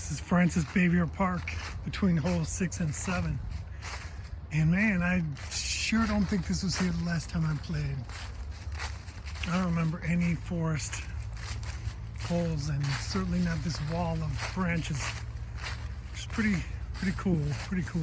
This is Francis Xavier Park between holes 6 and 7. And man, I sure don't think this was here the last time I played. I don't remember any forest holes, and certainly not this wall of branches. It's pretty cool, pretty cool.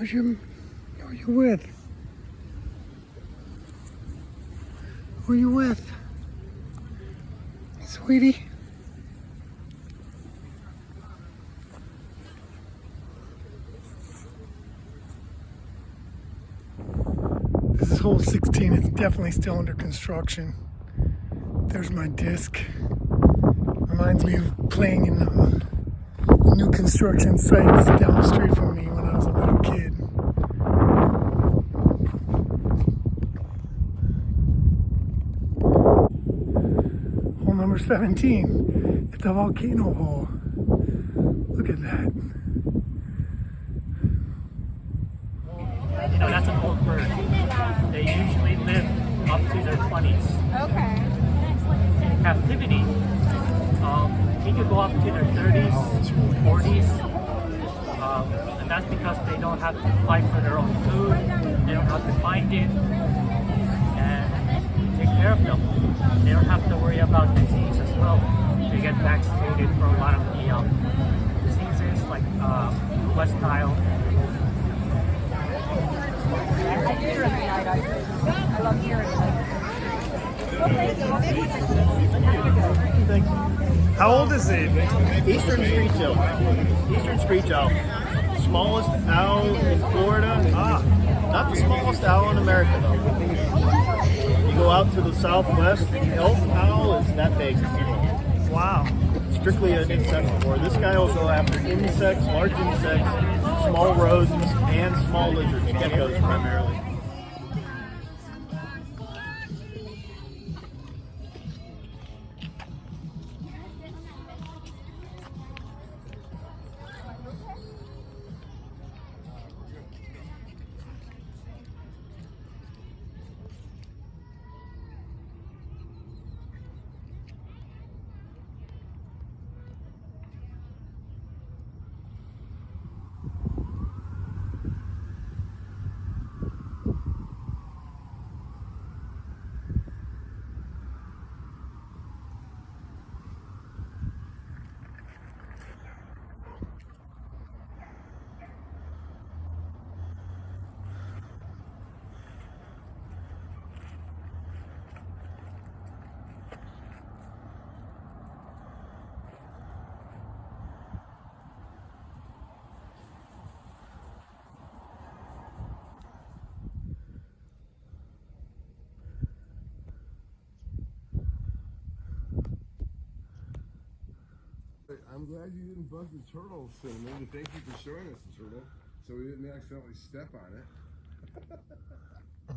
Who are you with? Who are you with? Sweetie? This is hole 16. It's definitely still under construction. There's my disc. Reminds me of playing in new construction sites down the street from me when I was a little kid. Hole number 17. It's a volcano hole. Look at that. You know, that's an old bird. They usually live up to their 20s. Okay. In captivity, he could go up to their 30s, 40s. And that's because they don't have to fight for their own food. They don't have to find it and take care of them. They don't have to worry about disease as well. They get vaccinated for a lot of the diseases like West Nile. I do hear the night. I love hearing it. How old is he? Eastern screech owl. Eastern screech owl. Smallest owl in Florida. Not the smallest owl in America though. You go out to the southwest, the elf owl is that big. Wow. Strictly an insectivore. This guy will go after insects, large insects, small rodents, and small lizards, geckos primarily. I'm glad you didn't bug the turtle, Cinnamon. Thank you for showing us the turtle, so we didn't accidentally step on it.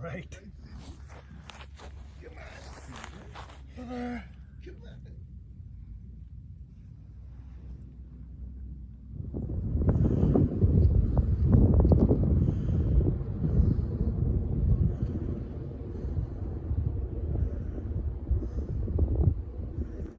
Right.